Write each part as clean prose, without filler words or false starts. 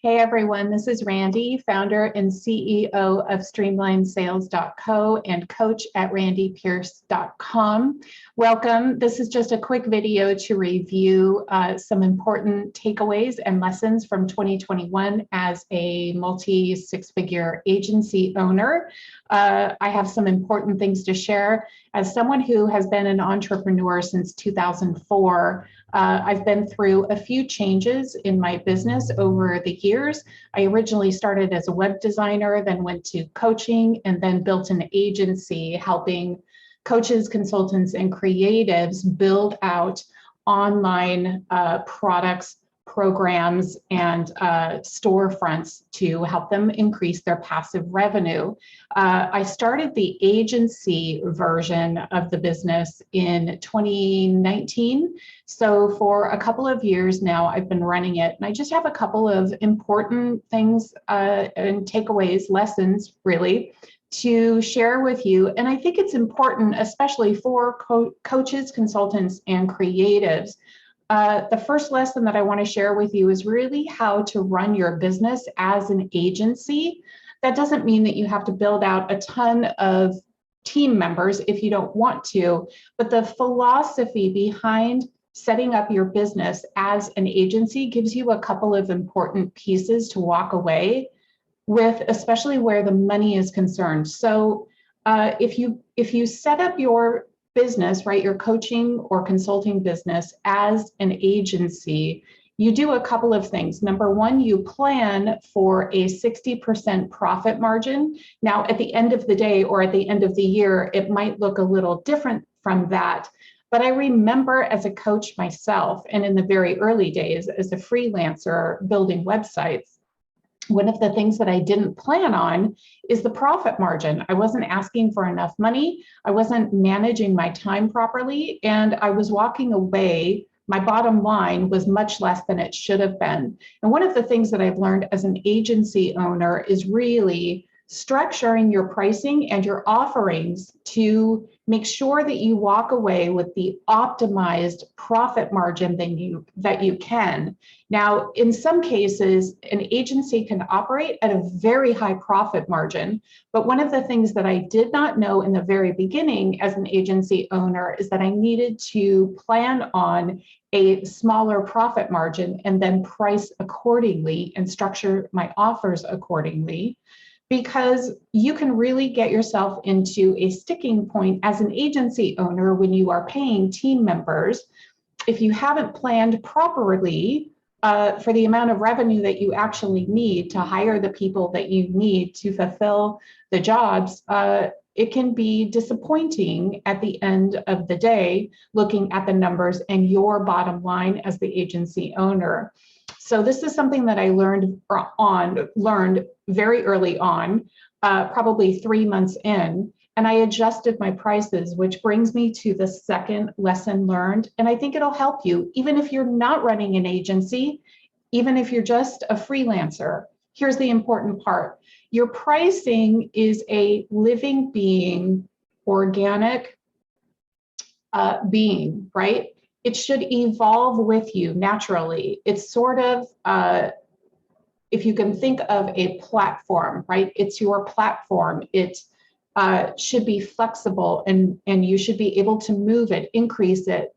Hey everyone, this is Randi, founder and CEO of StreamlineSales.co and coach at randipierce.com. Welcome. This is just a quick video to review some important takeaways and lessons from 2021 as a multi-six-figure agency owner. I have some important things to share. As someone who has been an entrepreneur since 2004, I've been through a few changes in my business over the years. I originally started as a web designer, then went to coaching, and then built an agency helping coaches, consultants, and creatives build out online products, programs, and storefronts to help them increase their passive revenue. I started the agency version of the business in 2019. So for a couple of years now, I've been running it. And I just have a couple of important things and takeaways, lessons, really, to share with you. And I think it's important, especially for coaches, consultants, and creatives. The first lesson that I want to share with you is really how to run your business as an agency. That doesn't mean that you have to build out a ton of team members if you don't want to, but the philosophy behind setting up your business as an agency gives you a couple of important pieces to walk away with, especially where the money is concerned. So if you set up your business, right, your coaching or consulting business as an agency, you do a couple of things. Number one, you plan for a 60% profit margin. Now, at the end of the day or at the end of the year, it might look a little different from that. But I remember as a coach myself, and in the very early days as a freelancer building websites, one of the things that I didn't plan on is the profit margin. I wasn't asking for enough money. I wasn't managing my time properly, and I was walking away. My bottom line was much less than it should have been. And one of the things that I've learned as an agency owner is really structuring your pricing and your offerings to make sure that you walk away with the optimized profit margin that you can. Now, in some cases, an agency can operate at a very high profit margin, but one of the things that I did not know in the very beginning as an agency owner is that I needed to plan on a smaller profit margin and then price accordingly and structure my offers accordingly, because you can really get yourself into a sticking point as an agency owner when you are paying team members. If you haven't planned properly for the amount of revenue that you actually need to hire the people that you need to fulfill the jobs, it can be disappointing at the end of the day, looking at the numbers and your bottom line as the agency owner. So this is something that I learned very early on, probably 3 months in, and I adjusted my prices, which brings me to the second lesson learned. And I think it'll help you, even if you're not running an agency, even if you're just a freelancer. Here's the important part. Your pricing is a living being, organic being, right? It should evolve with you naturally. It's sort of, if you can think of a platform, right? It's your platform. It should be flexible, and you should be able to move it, increase it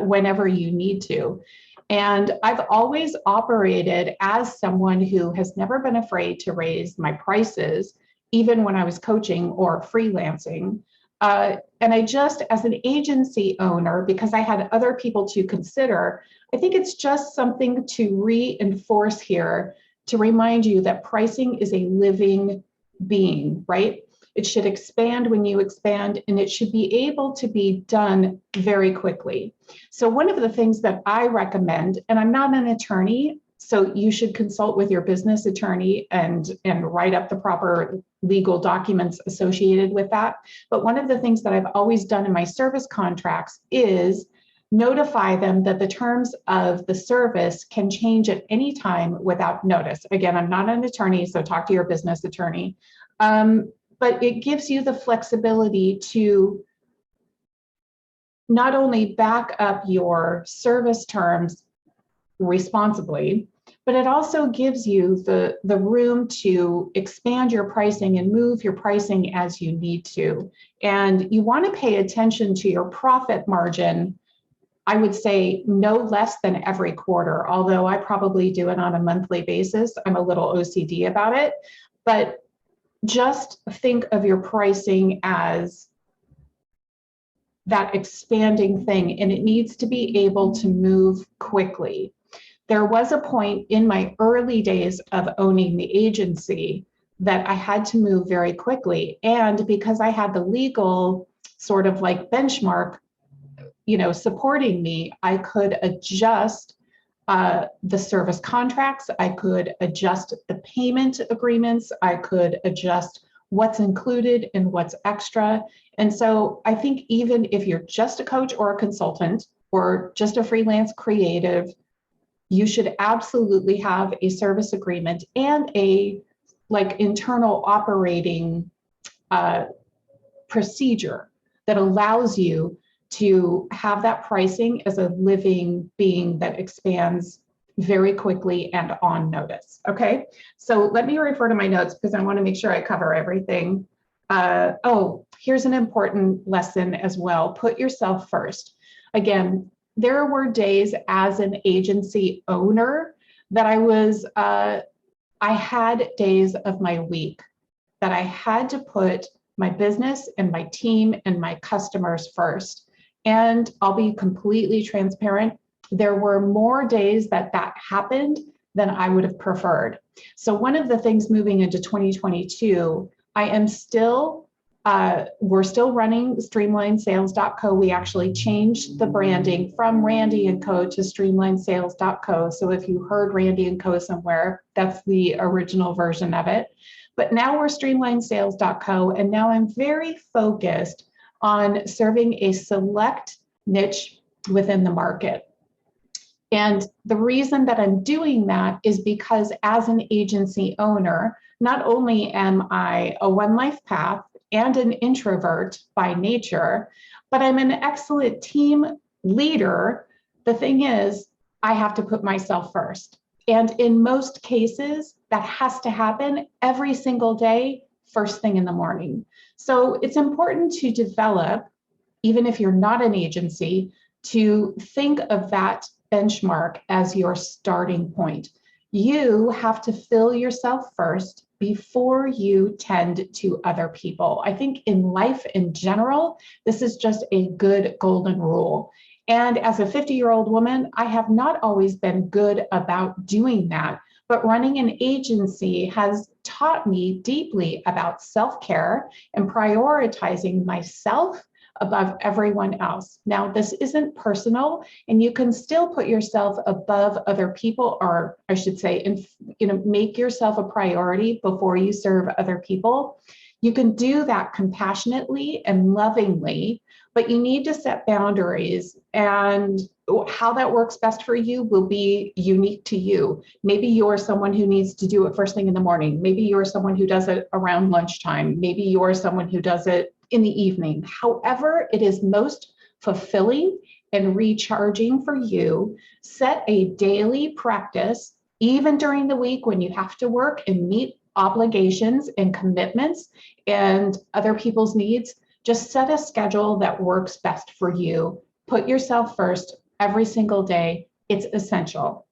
whenever you need to. And I've always operated as someone who has never been afraid to raise my prices, even when I was coaching or freelancing. And I just, as an agency owner, because I had other people to consider, I think it's just something to reinforce here to remind you that pricing is a living being, right? It should expand when you expand, and it should be able to be done very quickly. So one of the things that I recommend, and I'm not an attorney, so you should consult with your business attorney and write up the proper legal documents associated with that. But one of the things that I've always done in my service contracts is notify them that the terms of the service can change at any time without notice. Again, I'm not an attorney, so talk to your business attorney. But it gives you the flexibility to not only back up your service terms responsibly, but it also gives you the room to expand your pricing and move your pricing as you need to. And you want to pay attention to your profit margin, I would say no less than every quarter, although I probably do it on a monthly basis. I'm a little OCD about it, but just think of your pricing as that expanding thing, and it needs to be able to move quickly. There was a point in my early days of owning the agency that I had to move very quickly. And because I had the legal sort of like benchmark, supporting me, I could adjust the service contracts, I could adjust the payment agreements, I could adjust what's included and what's extra. And so I think even if you're just a coach or a consultant or just a freelance creative, you should absolutely have a service agreement and a internal operating procedure that allows you to have that pricing as a living being that expands very quickly and on notice. Okay, so let me refer to my notes because I want to make sure I cover everything. Here's an important lesson as well. Put yourself first. Again, there were days as an agency owner that I had days of my week that I had to put my business and my team and my customers first. And I'll be completely transparent. There were more days that happened than I would have preferred. So one of the things moving into 2022, we're still running streamlinesales.co. We actually changed the branding from Randi & Co to streamlinesales.co. So if you heard Randi & Co somewhere, that's the original version of it. But now we're streamlinesales.co, and now I'm very focused on serving a select niche within the market. And the reason that I'm doing that is because as an agency owner, not only am I a one life path and an introvert by nature, but I'm an excellent team leader. The thing is, I have to put myself first. And in most cases, that has to happen every single day, first thing in the morning. So it's important to develop, even if you're not an agency, to think of that benchmark as your starting point. You have to fill yourself first before you tend to other people. I think in life in general, this is just a good golden rule. And as a 50-year-old woman, I have not always been good about doing that. But running an agency has taught me deeply about self-care and prioritizing myself above everyone else. Now, this isn't personal, and you can still put yourself above other people, or I should say, make yourself a priority before you serve other people. You can do that compassionately and lovingly, but you need to set boundaries, and how that works best for you will be unique to you. Maybe you're someone who needs to do it first thing in the morning. Maybe you're someone who does it around lunchtime. Maybe you're someone who does it in the evening. However, it is most fulfilling and recharging for you. Set a daily practice, even during the week when you have to work and meet obligations and commitments and other people's needs. Just set a schedule that works best for you. Put yourself first every single day. It's essential.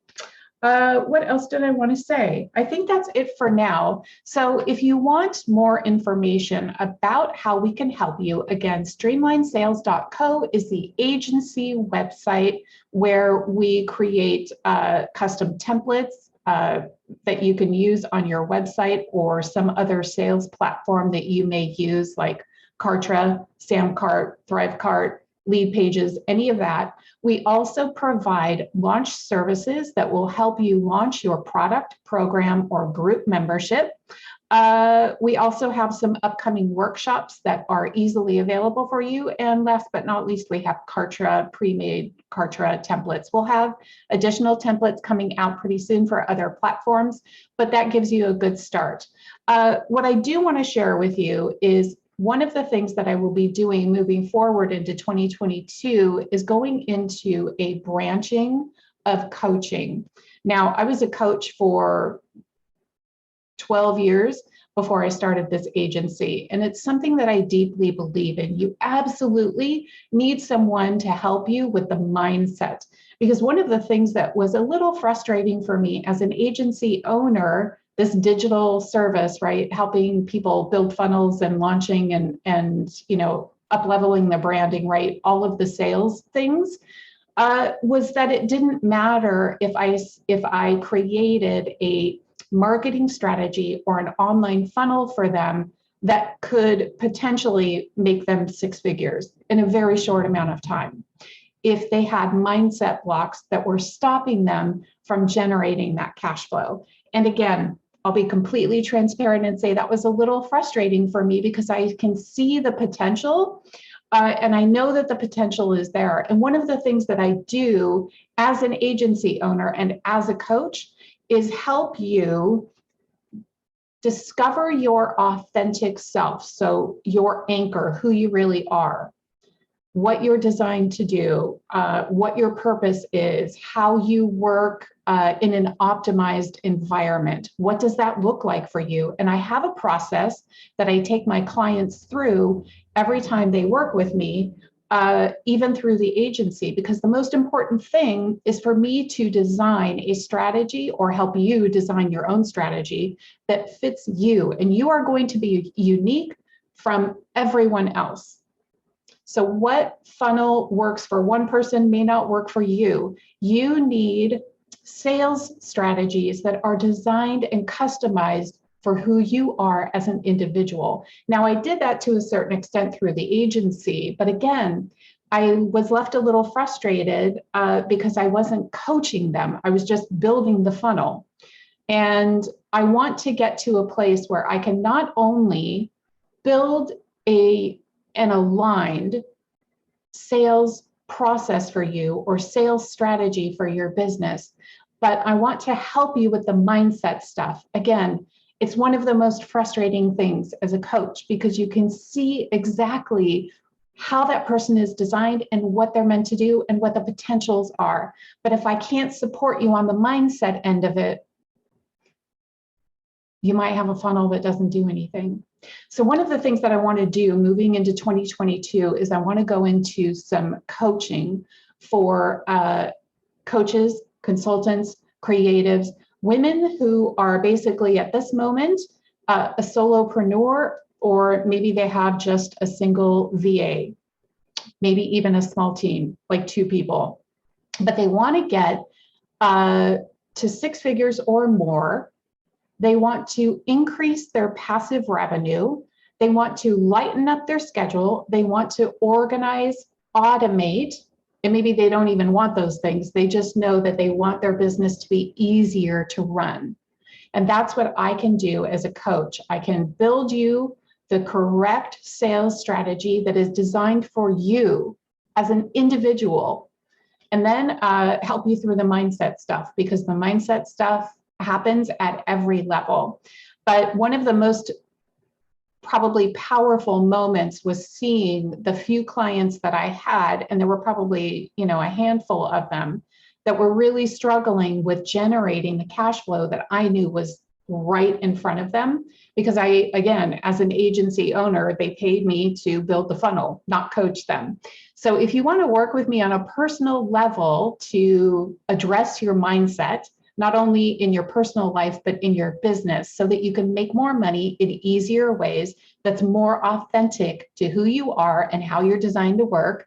What else did I want to say? I think that's it for now. So if you want more information about how we can help you, again, streamlinesales.co is the agency website where we create custom templates that you can use on your website or some other sales platform that you may use, like Kartra, Samcart, Thrivecart, Lead Pages, any of that. We also provide launch services that will help you launch your product, program, or group membership. We also have some upcoming workshops that are easily available for you. And last but not least, we have Kartra, pre-made Kartra templates. We'll have additional templates coming out pretty soon for other platforms, but that gives you a good start. What I do want to share with you is one of the things that I will be doing moving forward into 2022 is going into a branching of coaching. Now, I was a coach for 12 years before I started this agency, and it's something that I deeply believe in. You absolutely need someone to help you with the mindset, because one of the things that was a little frustrating for me as an agency owner, this digital service, right, helping people build funnels and launching and up leveling the branding, right, all of the sales things, was that it didn't matter if I created a marketing strategy or an online funnel for them that could potentially make them six figures in a very short amount of time, if they had mindset blocks that were stopping them from generating that cash flow. And again, I'll be completely transparent and say that was a little frustrating for me, because I can see the potential. And I know that the potential is there. And one of the things that I do as an agency owner and as a coach is help you discover your authentic self. So your anchor, who you really are, what you're designed to do, what your purpose is, how you work in an optimized environment. What does that look like for you? And I have a process that I take my clients through every time they work with me, even through the agency, because the most important thing is for me to design a strategy or help you design your own strategy that fits you. And you are going to be unique from everyone else. So what funnel works for one person may not work for you. You need sales strategies that are designed and customized for who you are as an individual. Now, I did that to a certain extent through the agency, but again, I was left a little frustrated because I wasn't coaching them. I was just building the funnel. And I want to get to a place where I can not only build an aligned sales process for you or sales strategy for your business, but I want to help you with the mindset stuff. Again, it's one of the most frustrating things as a coach, because you can see exactly how that person is designed and what they're meant to do and what the potentials are. But if I can't support you on the mindset end of it, you might have a funnel that doesn't do anything. So one of the things that I want to do moving into 2022 is I want to go into some coaching for coaches, consultants, creatives, women who are basically at this moment a solopreneur, or maybe they have just a single VA, maybe even a small team, like 2 people, but they want to get to 6 figures or more. They want to increase their passive revenue. They want to lighten up their schedule. They want to organize, automate, and maybe they don't even want those things. They just know that they want their business to be easier to run. And that's what I can do as a coach. I can build you the correct sales strategy that is designed for you as an individual, and then help you through the mindset stuff, because the mindset stuff happens at every level. But one of the most probably powerful moments was seeing the few clients that I had, and there were probably, a handful of them that were really struggling with generating the cash flow that I knew was right in front of them. Because I, again, as an agency owner, they paid me to build the funnel, not coach them. So if you want to work with me on a personal level to address your mindset, not only in your personal life, but in your business, so that you can make more money in easier ways that's more authentic to who you are and how you're designed to work,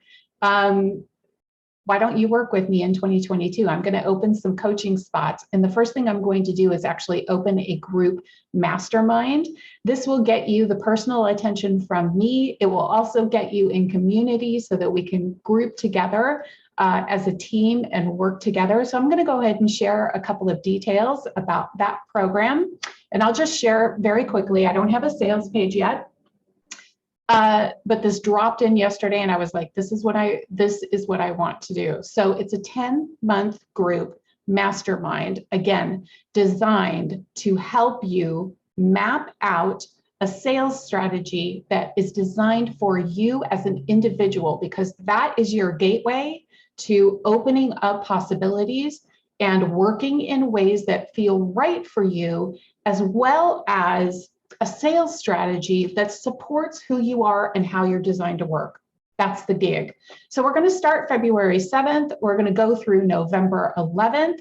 why don't you work with me in 2022? I'm going to open some coaching spots. And the first thing I'm going to do is actually open a group mastermind. This will get you the personal attention from me. It will also get you in community so that we can group together as a team and work together. So I'm going to go ahead and share a couple of details about that program. And I'll just share very quickly. I don't have a sales page yet. But this dropped in yesterday, and I was like, this is what I want to do. So it's a 10-month group mastermind, again, designed to help you map out a sales strategy that is designed for you as an individual, because that is your gateway to opening up possibilities and working in ways that feel right for you, as well as a sales strategy that supports who you are and how you're designed to work. That's the gig. So we're going to start February 7th. We're going to go through November 11th.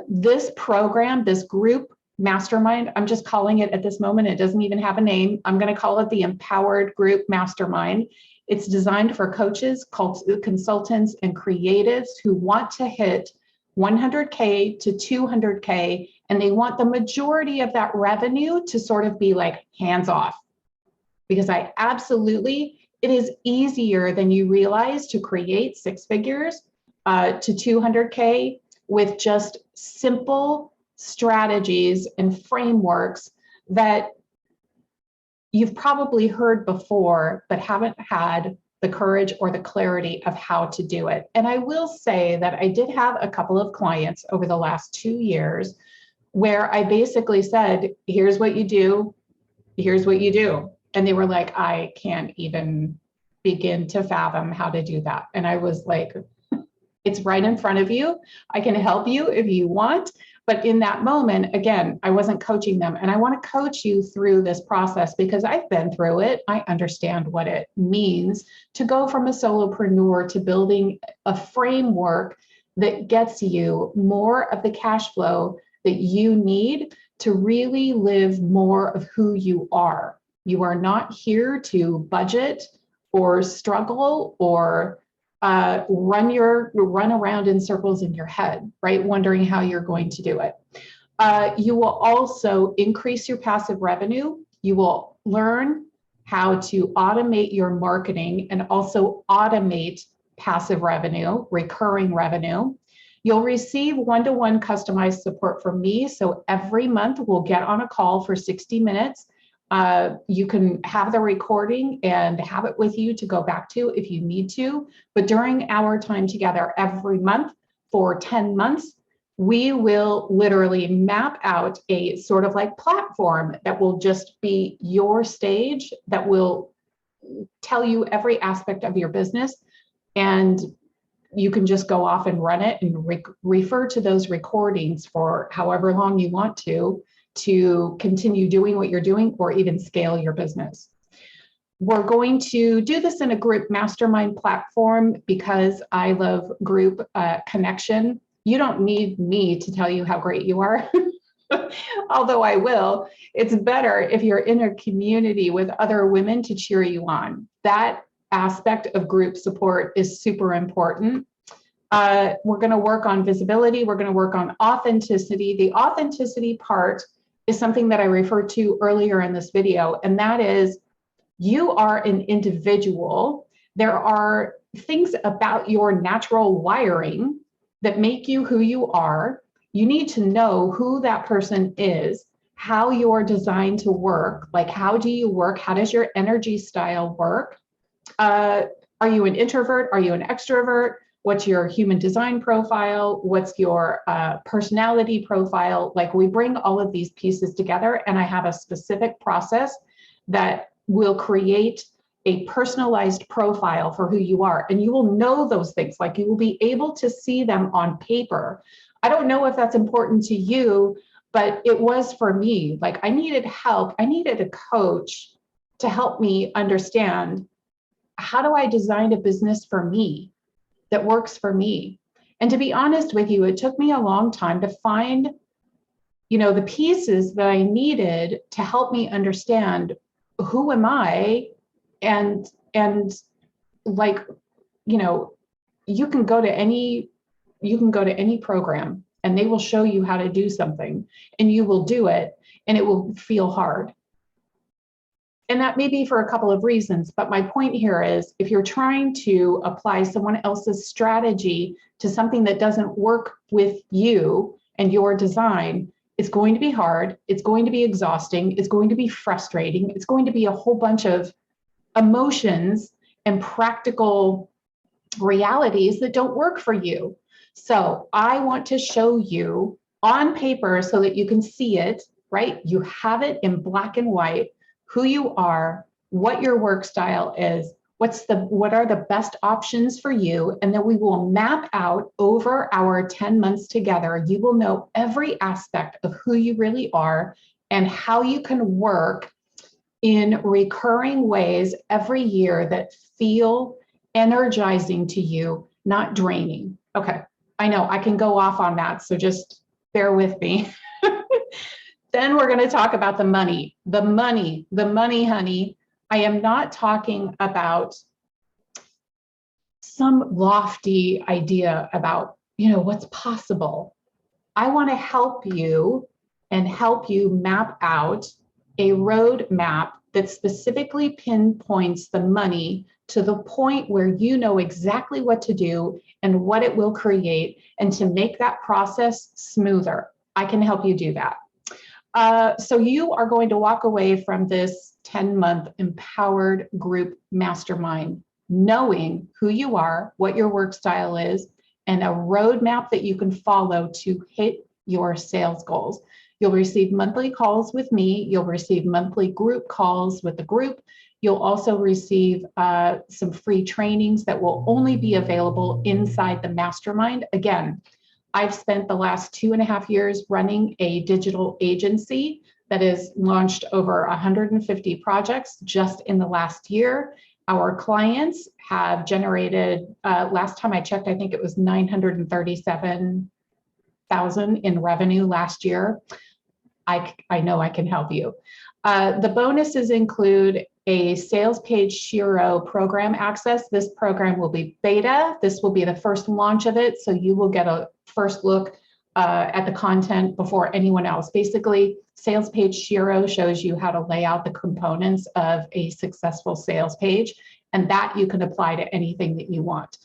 This program, this group mastermind, I'm just calling it at this moment, it doesn't even have a name. I'm going to call it the Empowered Group Mastermind. It's designed for coaches, consultants, and creatives who want to hit 100K to 200K, and they want the majority of that revenue to sort of be like hands off. Because it is easier than you realize to create 6 figures to 200K with just simple strategies and frameworks that you've probably heard before, but haven't had the courage or the clarity of how to do it. And I will say that I did have a couple of clients over the last 2 years where I basically said, here's what you do, here's what you do. And they were like, I can't even begin to fathom how to do that. And I was like, it's right in front of you. I can help you if you want. But in that moment, again, I wasn't coaching them. And I want to coach you through this process because I've been through it. I understand what it means to go from a solopreneur to building a framework that gets you more of the cash flow that you need to really live more of who you are. You are not here to budget or struggle or run around in circles in your head, right? Wondering how you're going to do it. You will also increase your passive revenue. You will learn how to automate your marketing and also automate passive revenue, recurring revenue. You'll receive one-to-one customized support from me. So every month we'll get on a call for 60 minutes. You can have the recording and have it with you to go back to if you need to. But during our time together every month for 10 months, we will literally map out a sort of like platform that will just be your stage, that will tell you every aspect of your business. And you can just go off and run it and refer to those recordings for however long you want to continue doing what you're doing or even scale your business. We're going to do this in a group mastermind platform because I love group connection. You don't need me to tell you how great you are, although I will. It's better if you're in a community with other women to cheer you on. That aspect of group support is super important. We're going to work on visibility. We're going to work on authenticity. The authenticity part is something that I referred to earlier in this video, and that is you are an individual. There are things about your natural wiring that make you who you are. You need to know who that person is, how you're designed to work, like how do you work? How does your energy style work? Are you an introvert? Are you an extrovert? What's your human design profile? What's your personality profile? Like we bring all of these pieces together and I have a specific process that will create a personalized profile for who you are. And you will know those things, like you will be able to see them on paper. I don't know if that's important to you, but it was for me. Like I needed help. I needed a coach to help me understand, how do I design a business for me that works for me? And to be honest with you, it took me a long time to find, the pieces that I needed to help me understand who am I, and like, you can go to any program and they will show you how to do something and you will do it and it will feel hard. And that may be for a couple of reasons, but my point here is if you're trying to apply someone else's strategy to something that doesn't work with you and your design, it's going to be hard, it's going to be exhausting, it's going to be frustrating, it's going to be a whole bunch of emotions and practical realities that don't work for you. So I want to show you on paper so that you can see it, right? You have it in black and white, who you are, what your work style is, what are the best options for you? And then we will map out over our 10 months together. You will know every aspect of who you really are and how you can work in recurring ways every year that feel energizing to you, not draining. Okay, I know I can go off on that, so just bear with me. Then we're going to talk about the money, honey. I am not talking about some lofty idea about, what's possible. I want to help you and help you map out a roadmap that specifically pinpoints the money to the point where you know exactly what to do and what it will create, and to make that process smoother. I can help you do that. So you are going to walk away from this 10-month empowered group mastermind knowing who you are, what your work style is, and a roadmap that you can follow to hit your sales goals. You'll receive monthly calls with me. You'll receive monthly group calls with the group. You'll also receive some free trainings that will only be available inside the mastermind. Again, I've spent the last 2.5 years running a digital agency that has launched over 150 projects just in the last year. Our clients have generated, last time I checked, I think it was 937,000 in revenue last year. I know I can help you. The bonuses include a sales page Shiro program access. This program will be beta. This will be the first launch of it, so you will get a first look at the content before anyone else. Basically, sales page Shiro shows you how to lay out the components of a successful sales page, and that you can apply to anything that you want.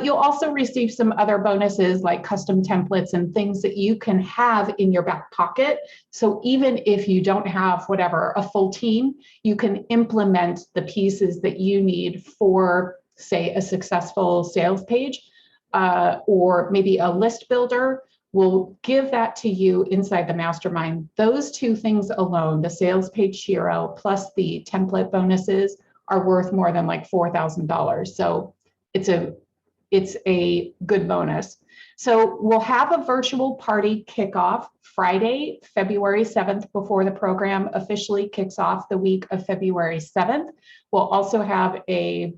You'll also receive some other bonuses like custom templates and things that you can have in your back pocket. So even if you don't have a full team, you can implement the pieces that you need for, say, a successful sales page, or maybe a list builder. We'll give that to you inside the mastermind. Those two things alone, the sales page Shiro plus the template bonuses, are worth more than like $4,000. So it's a good bonus. So we'll have a virtual party kickoff Friday, February 7th, before the program officially kicks off the week of February 7th. We'll also have a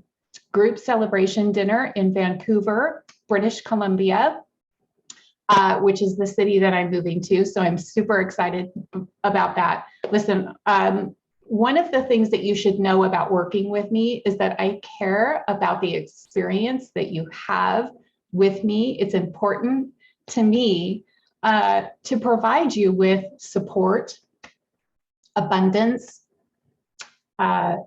group celebration dinner in Vancouver, British Columbia, which is the city that I'm moving to. So I'm super excited about that. Listen, one of the things that you should know about working with me is that I care about the experience that you have with me. It's important to me to provide you with support, abundance, an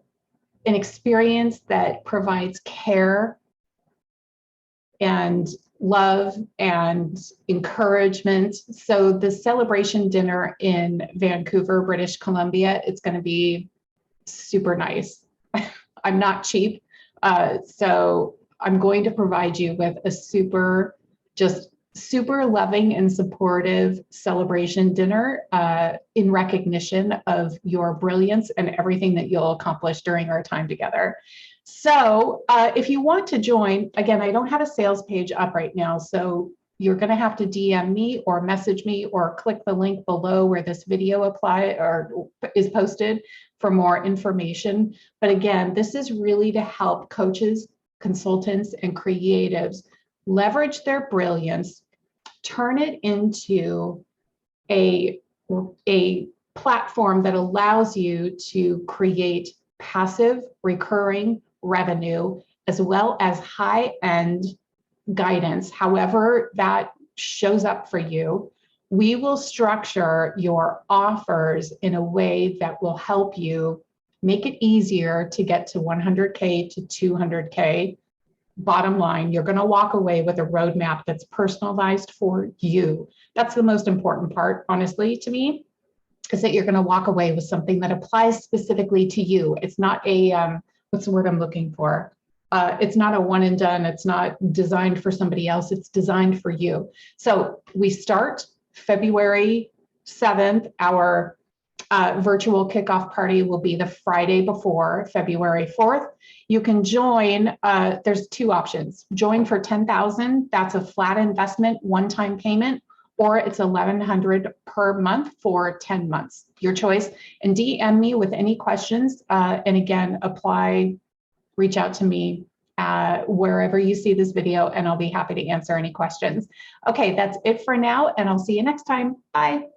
experience that provides care and love and encouragement. So the celebration dinner in Vancouver, British Columbia, it's going to be super nice. I'm not cheap. So I'm going to provide you with a super loving and supportive celebration dinner in recognition of your brilliance and everything that you'll accomplish during our time together. So if you want to join, again, I don't have a sales page up right now, so you're going to have to DM me or message me or click the link below where this video is posted for more information. But again, this is really to help coaches, consultants, and creatives leverage their brilliance, turn it into a platform that allows you to create passive, recurring revenue, as well as high-end guidance, however that shows up for you. We will structure your offers in a way that will help you make it easier to get to 100K to 200K. Bottom line, you're going to walk away with a roadmap that's personalized for you. That's the most important part, honestly, to me, is that you're going to walk away with something that applies specifically to you. It's not a, what's the word I'm looking for? It's not a one and done. It's not designed for somebody else. It's designed for you. So we start February 7th, our virtual kickoff party will be the Friday before, February 4th. You can join, there's two options. Join for $10,000, that's a flat investment, one-time payment, or it's $1,100 per month for 10 months, your choice. And DM me with any questions. And again, apply, reach out to me wherever you see this video, and I'll be happy to answer any questions. Okay, that's it for now, and I'll see you next time. Bye.